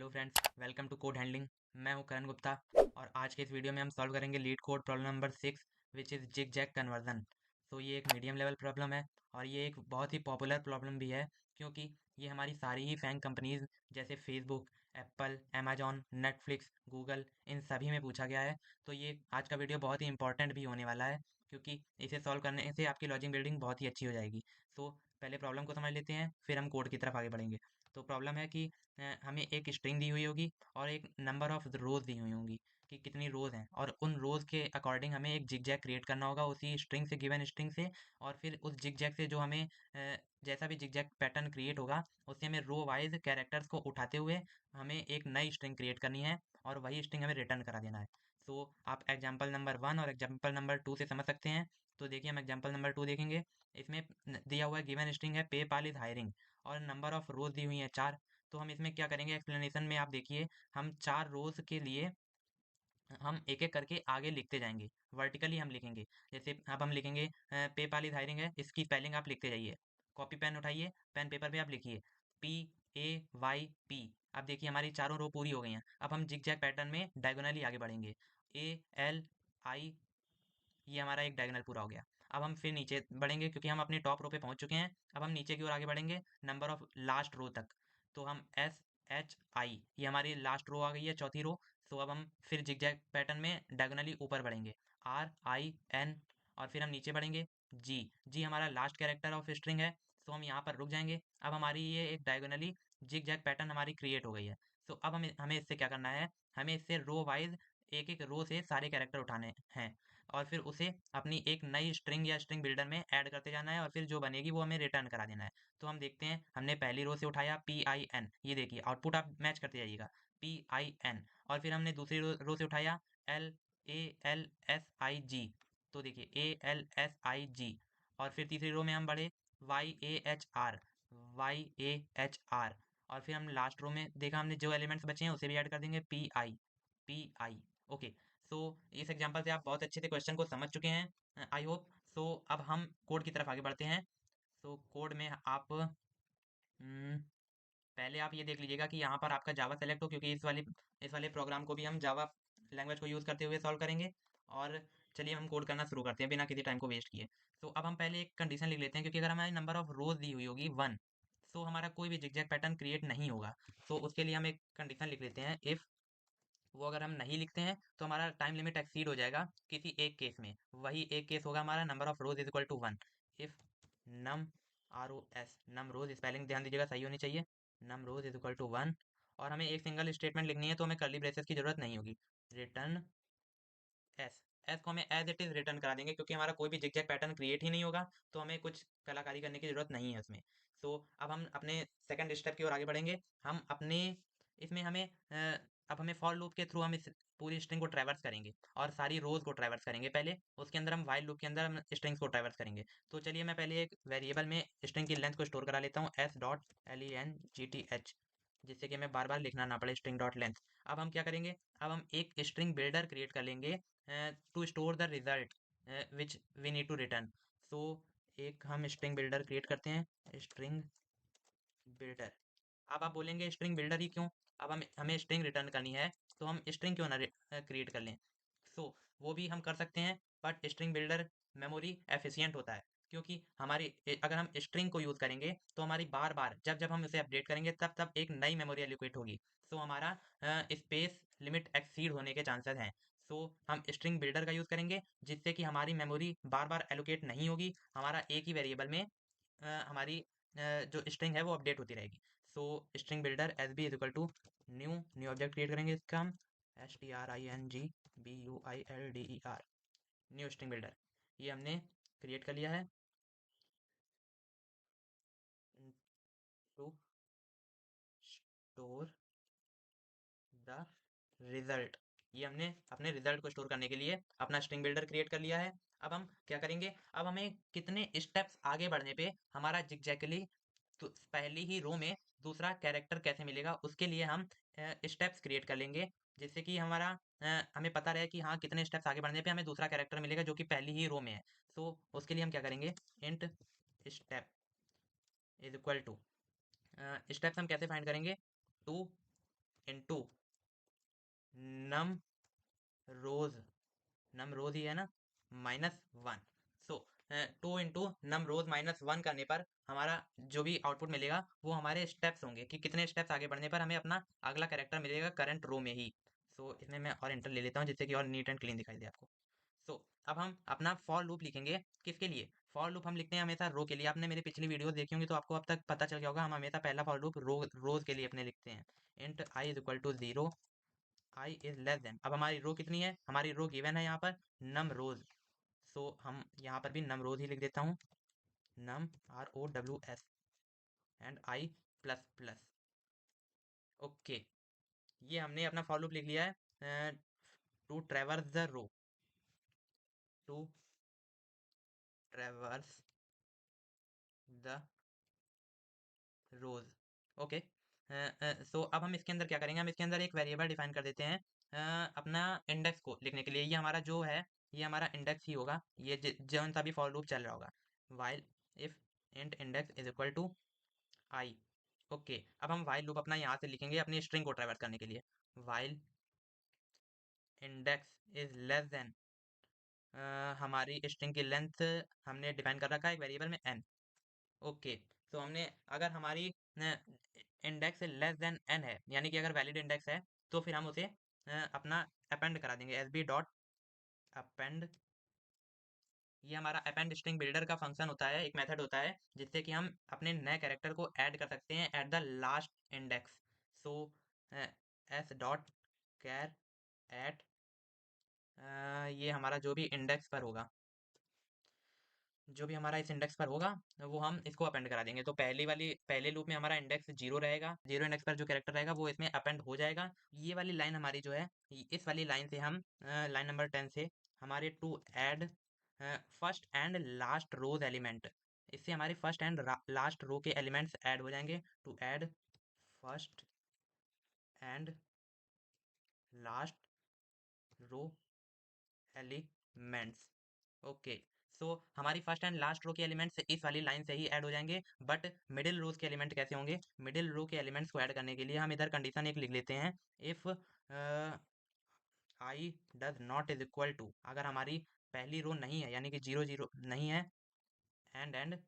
Hello friends, welcome to code handling. मैं हूं करण गुप्ता और आज के इस वीडियो में हम सॉल्व करेंगे LeetCode problem number 6 which is zig zag conversion. तो ये एक मीडियम लेवल प्रॉब्लम है और ये एक बहुत ही पॉपुलर प्रॉब्लम भी है, क्योंकि ये हमारी सारी ही फैंग कंपनीज जैसे Facebook, Apple, Amazon, Netflix, Google, इन सभी में पूछा गया है। तो ये आज का वीडियो बहुत ही इंपॉर्टेंट भी होने वाला है, क्योंकि इसे सॉल्व करने से आपकी लॉजिक बिल्डिंग बहुत ही अच्छी हो जाएगी। सो पहले प्रॉब्लम को समझ लेते हैं, फिर हम कोड की तरफ आगे बढ़ेंगे। तो प्रॉब्लम है कि हमें एक स्ट्रिंग दी हुई होगी और एक नंबर ऑफ रोज दी हुई होंगी कि कितनी रोज हैं, और उन रोज के अकॉर्डिंग हमें एक जिगजैग क्रिएट करना होगा उसी स्ट्रिंग से, गिवन स्ट्रिंग से। और फिर उस जिगजैग से जो हमें जैसा भी जिगजैग पैटर्न क्रिएट होगा, उससे हमें रो वाइज कैरेक्टर्स को उठाते हुए हमें एक नई स्ट्रिंग क्रिएट करनी है और वही स्ट्रिंग हमें रिटर्न करा देना है। सो आप एग्जाम्पल नंबर 1 और एग्जाम्पल नंबर 2 से समझ सकते हैं। तो देखिए, हम एग्जाम्पल नंबर 2 देखेंगे। इसमें दिया हुआ है गिवन स्ट्रिंग है पेपाल इज हायरिंग और नंबर ऑफ रोज दी हुई है 4। तो हम इसमें क्या करेंगे, एक्सप्लेनेशन में आप देखिए, हम 4 रोज के लिए हम एक एक करके आगे लिखते जाएंगे। वर्टिकली हम लिखेंगे। जैसे अब हम लिखेंगे पेपाल इज हायरिंग है, इसकी स्पेलिंग आप लिखते जाइए। कॉपी पेन उठाइए, पेन पेपर पे आप लिखिए PAYP। अब देखिए, हमारी चारों रो पूरी हो गई हैं। अब हम जिगजैग पैटर्न में डायगोनली आगे बढ़ेंगे। ALI, ये हमारा एक डायगोनल पूरा हो गया। अब हम फिर नीचे बढ़ेंगे, क्योंकि हम अपने टॉप रो पे पहुंच चुके हैं। अब हम नीचे की ओर आगे बढ़ेंगे नंबर ऑफ लास्ट रो तक। तो हम SHI, ये हमारी लास्ट रो आ गई है, चौथी रो। तो अब हम फिर जिगजैग पैटर्न में डायगोनली ऊपर बढ़ेंगे। RIN, और फिर हम नीचे बढ़ेंगे। जी हमारा लास्ट कैरेक्टर ऑफ स्ट्रिंग है, तो हम यहाँ पर रुक जाएंगे। अब हमारी ये एक डायगोनली जिगजैग पैटर्न हमारी क्रिएट हो गई है। तो अब हमें इससे क्या करना है, हमें इससे रो वाइज एक एक रो से सारे कैरेक्टर उठाने हैं और फिर उसे अपनी एक नई स्ट्रिंग या स्ट्रिंग बिल्डर में ऐड करते जाना है और फिर जो बनेगी वो हमें रिटर्न करा देना है। तो हम देखते हैं, हमने पहली रो से उठाया PIN, ये देखिए आउटपुट आप मैच करते जाइएगा, PIN। और फिर हमने दूसरी रो से उठाया LALSIG, तो देखिए ALSIG। और फिर तीसरी रो में हम बढ़े YAHR, YAHR। और फिर हम लास्ट रो में देखा, हमने जो एलिमेंट्स बचे हैं उसे भी ऐड कर देंगे, PI। ओके। सो इस एग्जांपल से आप बहुत अच्छे से क्वेश्चन को समझ चुके हैं, आई होप। सो अब हम कोड की तरफ आगे बढ़ते हैं। सो कोड में आप पहले आप ये देख लीजिएगा कि यहाँ पर आपका जावा सेलेक्ट हो, क्योंकि इस वाले प्रोग्राम को भी हम जावा लैंग्वेज को यूज़ करते हुए सॉल्व करेंगे। और चलिए हम कोड करना शुरू करते हैं बिना किसी टाइम को वेस्ट किए। तो अब हम पहले एक कंडीशन लिख लेते हैं, क्योंकि अगर हमारी नंबर ऑफ रोज दी हुई होगी 1, तो हमारा कोई भी जिगजैग पैटर्न क्रिएट नहीं होगा। तो उसके लिए हम एक कंडीशन लिख लेते हैं, इफ़। वो अगर हम नहीं लिखते हैं तो हमारा टाइम लिमिट एक्सीड हो जाएगा किसी एक केस में। वही एक केस होगा हमारा, number of rows is equal to 1। If num ROS, num rows, spelling ध्यान दीजिएगा सही होनी चाहिए, num rows is equal to 1। और हमें एक सिंगल स्टेटमेंट लिखनी है, तो हमें कर्ली ब्रेसेस की जरूरत नहीं होगी। रिटर्न एस, एस को हमें एज इट इज रिटर्न करा देंगे, क्योंकि हमारा कोई भी जिगजैग पैटर्न क्रिएट ही नहीं होगा, तो हमें कुछ कलाकारी करने की जरूरत नहीं है उसमें। सो अब हम अपने सेकंड स्टेप की ओर आगे बढ़ेंगे। हम अपने इसमें हमें अब हमें फॉर लूप के थ्रू हम इस पूरी स्ट्रिंग को ट्रैवर्स करेंगे और सारी रोज को ट्रैवर्स करेंगे पहले। उसके अंदर हम वाइल लूप के अंदर हम स्ट्रिंग्स को ट्रैवर्स करेंगे। तो चलिए, मैं पहले एक वेरिएबल में स्ट्रिंग की लेंथ को स्टोर करा लेता हूँ, S.length, जिससे कि हमें बार बार लिखना ना पड़े स्ट्रिंग डॉट लेंथ। अब हम क्या करेंगे, अब हम एक स्ट्रिंग बिल्डर क्रिएट कर लेंगे to store the result which we need to return. So एक हम स्ट्रिंग बिल्डर क्रिएट करते हैं, स्ट्रिंग बिल्डर। अब आप बोलेंगे स्ट्रिंग बिल्डर ही क्यों, अब हमें स्ट्रिंग रिटर्न करनी है, तो हम स्ट्रिंग क्यों ना क्रिएट कर लें। सो वो भी हम कर सकते हैं, but string builder memory efficient होता है, क्योंकि हमारी अगर हम स्ट्रिंग को यूज़ करेंगे तो हमारी बार बार जब जब हम उसे अपडेट करेंगे तब तब एक नई मेमोरी एलोकेट होगी। सो हमारा स्पेस लिमिट एक्सीड होने के चांसेस हैं। सो हम स्ट्रिंग बिल्डर का यूज़ करेंगे, जिससे कि हमारी मेमोरी बार बार एलोकेट नहीं होगी, हमारा एक ही वेरिएबल में हमारी जो स्ट्रिंग है वो अपडेट होती रहेगी। So string builder S B is equal to new, new object create करेंगे इसका हम, STRINGBUILDER, न्यू स्ट्रिंग बिल्डर। ये हमने क्रिएट कर लिया है। टू स्टोर द रिजल्ट, ये हमने अपने रिजल्ट को स्टोर करने के लिए अपना स्ट्रिंग बिल्डर क्रिएट कर लिया है। अब हम क्या करेंगे, अब हमें कितने स्टेप्स आगे बढ़ने पे हमारा जिग्जैकली तो पहली ही रो में दूसरा कैरेक्टर कैसे मिलेगा, उसके लिए हम स्टेप्स क्रिएट कर लेंगे, जिससे कि हमारा हमें पता रहे कि हाँ कितने स्टेप्स आगे बढ़ने पे हमें दूसरा कैरेक्टर मिलेगा जो कि पहली ही रो में है। सो उसके लिए हम क्या करेंगे, int step is equal to, steps हम कैसे फाइंड करेंगे, टू इंटू नम रोज, नम रोज ही है ना, -1। सो 2 × num rows -1 करने पर हमारा जो भी आउटपुट मिलेगा वो हमारे स्टेप्स होंगे कि कितने स्टेप्स आगे बढ़ने पर हमें अपना अगला कैरेक्टर मिलेगा करंट रो में ही। सो इसमें मैं और इंटर ले लेता हूँ जिससे कि और नीट एंड क्लीन दिखाई दे आपको। सो अब हम अपना फॉर लूप लिखेंगे। किसके लिए? फॉर लूप हम लिखते हैं हमेशा रो के लिए। आपने मेरी पिछली वीडियो देखी होंगी तो आपको अब तक पता चल गया होगा, हम हमेशा पहला फॉर लूप रोज के लिए अपने लिखते हैं। Int I is equal to 0, I is less than, अब हमारी रो कितनी है, हमारी रो गिवन है यहाँ पर नम रोज। सो हम यहाँ पर भी नम रोज ही लिख देता हूँ, num ROWS and i plus plus. Okay, ये हमने अपना फॉर लूप लिख लिया है। To traverse the row, to traverse the rows. Okay, so अब हम इसके अंदर क्या करेंगे, हम इसके अंदर एक वेरिएबल डिफाइन कर देते हैं अपना इंडेक्स को लिखने के लिए। ये हमारा जो है, ये हमारा इंडेक्स ही होगा, ये जौन सा भी फॉर लूप चल रहा होगा। While if int index is equal to I. Okay, अब हम वाइल लूप अपना यहाँ से लिखेंगे अपनी स्ट्रिंग को ट्रैवर्स करने के लिए। While index is less then, हमारी स्ट्रिंग की लेंथ हमने डिफाइन कर रखा है एक वेरिएबल में n। ओके, तो हमने अगर हमारी इंडेक्स लेस देन n है, यानी कि अगर वैलिड इंडेक्स है, तो फिर हम उसे अपना अपेंड करा देंगे एस बी डॉट अपेंड। ये हमारा अपेंड स्ट्रिंग बिल्डर का फंक्शन होता है, एक मेथड होता है जिससे कि हम अपने नए कैरेक्टर को ऐड कर सकते हैं at the last index. So S dot char at, ये हमारा जो भी इंडेक्स पर होगा, जो भी हमारा इस इंडेक्स पर होगा वो हम इसको अपेंड करा देंगे। तो पहले लूप में हमारा इंडेक्स 0 रहेगा, 0 इंडेक्स पर जो कैरेक्टर रहेगा वो इसमें अपेंड हो जाएगा। ये वाली लाइन हमारी जो है, इस वाली लाइन से हम लाइन नंबर 10 से हमारे to add first and last rows element, इससे हमारे फर्स्ट एंड लास्ट रो के एलिमेंट्स ऐड हो जाएंगे। To add first and last row elements. Okay, so हमारी फर्स्ट एंड लास्ट रो के एलिमेंट्स इस वाली लाइन से ही ऐड हो जाएंगे। बट मिडिल रोज के एलिमेंट कैसे होंगे? मिडिल रो के एलिमेंट्स को ऐड करने के लिए हम इधर कंडीशन एक लिख लेते हैं, if I does not is equal to, अगर हमारी पहली रो नहीं है यानी कि 0 0 नहीं है, एंड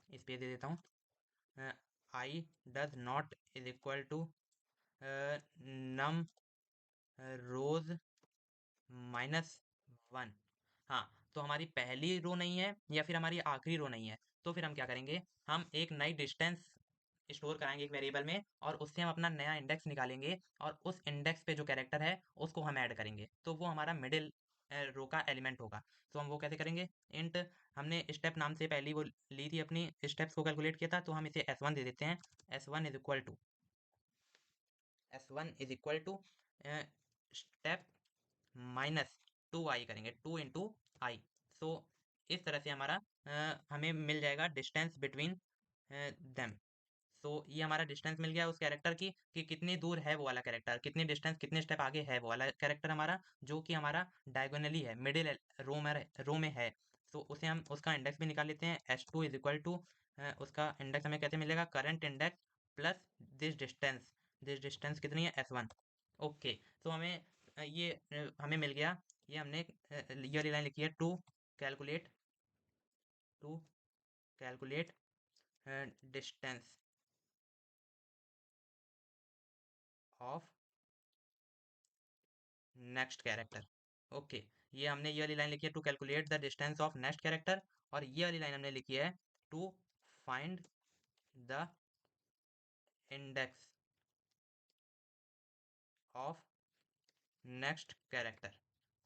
इस पे दे देता हूँ, i does not is equal to num rows -1। हाँ, तो हमारी पहली रो नहीं है या फिर हमारी आखिरी रो नहीं है, तो फिर हम क्या करेंगे, हम एक नई डिस्टेंस स्टोर कराएंगे एक वेरिएबल में और उससे हम अपना नया इंडेक्स निकालेंगे और उस इंडेक्स पे जो कैरेक्टर है उसको हम ऐड करेंगे, तो वो हमारा मिडिल रो का एलिमेंट होगा। तो हम वो कैसे करेंगे, इंट, हमने स्टेप नाम से पहली वो ली थी, अपनी स्टेप्स को कैलकुलेट किया था, तो हम इसे S1 दे देते हैं। S1 is equal to step -2i करेंगे, 2 × i। सो इस तरह से हमारा हमें मिल जाएगा डिस्टेंस बिटवीन देम। सो ये हमारा डिस्टेंस मिल गया उस कैरेक्टर की कि कितनी दूर है वो वाला कैरेक्टर, कितनी डिस्टेंस कितने स्टेप आगे है वो वाला कैरेक्टर हमारा, जो कि हमारा डायगोनली है, मिडिल रो में है। सो उसे हम उसका इंडेक्स भी निकाल लेते हैं। S2 इज इक्वल टू, उसका इंडेक्स हमें कैसे मिलेगा, current index plus this distance कितनी है, S1। ओके, तो हमें ये हमें मिल गया। ये हमने ये वाली लाइन लिखी है, calculate to calculate distance of next character. Okay, ये हमने ये वाली लाइन लिखी है, to calculate the distance of next character, और ये वाली लाइन हमने लिखी है to find the index of next character.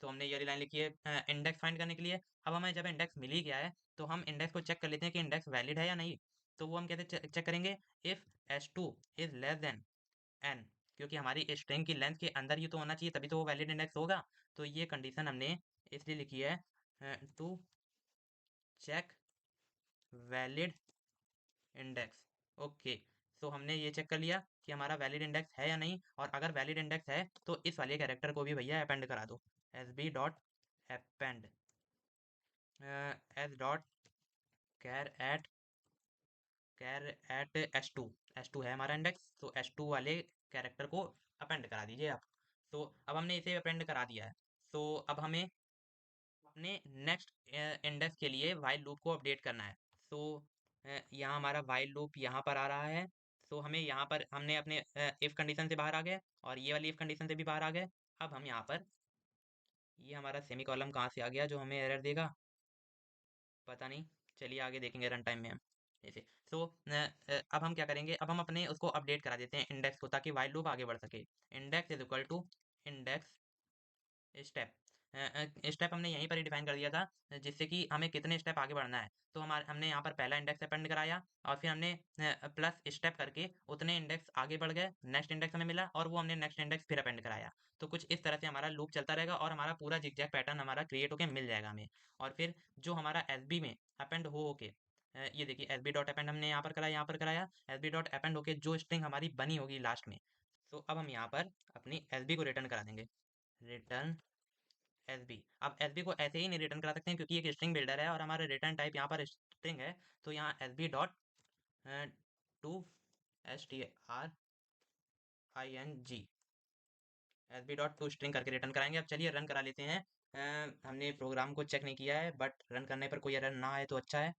तो हमने ये वाली लाइन लिखी है इंडेक्स फाइंड करने के लिए। अब हमें जब इंडेक्स मिल ही गया है तो हम इंडेक्स को चेक कर लेते हैं कि इंडेक्स वैलिड है या नहीं। तो वो हम कैसे चेक करेंगे, if S2 is less then n, क्योंकि हमारी स्ट्रिंग की लेंथ के अंदर ही तो होना चाहिए, तभी तो वो वैलिड इंडेक्स होगा। तो ये कंडीशन हमने इसलिए लिखी है to check valid index. Okay, so हमने ये चेक कर लिया कि हमारा वैलिड इंडेक्स है या नहीं, और अगर वैलिड इंडेक्स है तो इस वाले कैरेक्टर को भी भैया अपेंड करा दो, S B dot append S dot char at S2। S2 है हमारा इंडेक्स, तो S2 वाले कैरेक्टर को अपेंड करा दीजिए आप। तो अब हमने इसे अपेंड करा दिया है। तो अब हमें अपने नेक्स्ट इंडेक्स के लिए वाइल लूप को अपडेट करना है। सो यहाँ हमारा वाइल लूप यहाँ पर आ रहा है। सो हमें यहाँ पर हमने अपने इफ कंडीशन से बाहर आ गए और ये वाली इफ कंडीशन से भी बाहर आ गए। अब हम यहाँ पर ये हमारा सेमी कॉलम कहाँ से आ गया जो हमें एरर देगा, पता नहीं। चलिए आगे देखेंगे रन टाइम में हम ऐसे। सो अब हम क्या करेंगे, अब हम अपने उसको अपडेट करा देते हैं इंडेक्स को, ताकि वाइल लूप आगे बढ़ सके। Index is equal to index step. Step हमने यहीं पर ही डिफाइन कर दिया था, जिससे कि हमें कितने स्टेप आगे बढ़ना है। तो हमारे हमने यहाँ पर पहला इंडेक्स अपेंड कराया और फिर हमने प्लस स्टेप करके उतने इंडेक्स आगे बढ़ गए, नेक्स्ट इंडेक्स हमें मिला और वो हमने नेक्स्ट इंडेक्स फिर अपेंड कराया। तो कुछ इस तरह से हमारा लूप चलता रहेगा और हमारा पूरा जिगजैग पैटर्न हमारा क्रिएट होकर मिल जाएगा हमें। और फिर जो हमारा एस बी में अपेंड हो के ये देखिए एस बी डॉट अपेंड हमने यहाँ पर कराया, यहाँ पर कराया, एस बी डॉट अपेंड होके जो स्ट्रिंग हमारी बनी होगी लास्ट में। तो अब हम यहाँ पर अपनी एस बी को रिटर्न करा देंगे। Return S B. अब एस बी को ऐसे ही नहीं रिटर्न करा सकते हैं क्योंकि एक स्ट्रिंग बिल्डर है और हमारा रिटर्न टाइप यहाँ पर स्ट्रिंग है। तो यहाँ S B dot to S T R I N G, S B dot to string करके रिटर्न कराएंगे। अब चलिए रन करा लेते हैं। हमने प्रोग्राम को चेक नहीं किया है, बट रन करने पर कोई एरर ना आए तो अच्छा है।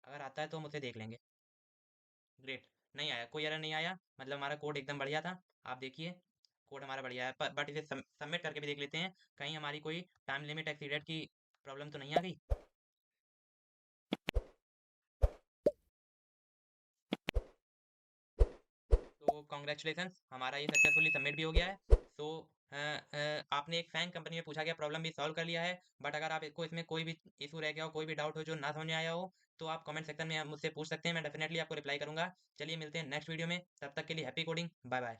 अगर आता है तो हम उसे देख लेंगे। ग्रेट, नहीं आया, कोई एरर नहीं आया, मतलब हमारा कोड एकदम बढ़िया था। आप देखिए कोड हमारा बढ़िया है, बट इसे सबमिट करके भी देख लेते हैं, कहीं हमारी कोई टाइम लिमिट एक्सीडेड की प्रॉब्लम तो नहीं आ गई। तो कॉन्ग्रेचुलेशंस, हमारा ये सक्सेसफुली सबमिट भी हो गया है। सो आपने एक फैंग कंपनी में पूछा गया प्रॉब्लम भी सॉल्व कर लिया है। बट अगर आपको इसमें कोई भी इशू रह गया हो, कोई भी डाउट हो जो ना समझ में आया हो, तो आप कमेंट सेक्शन में मुझसे पूछ सकते हैं, मैं डेफिनेटली आपको रिप्लाई करूंगा। चलिए मिलते हैं नेक्स्ट वीडियो में, तब तक के लिए हैप्पी कोडिंग, बाय बाय।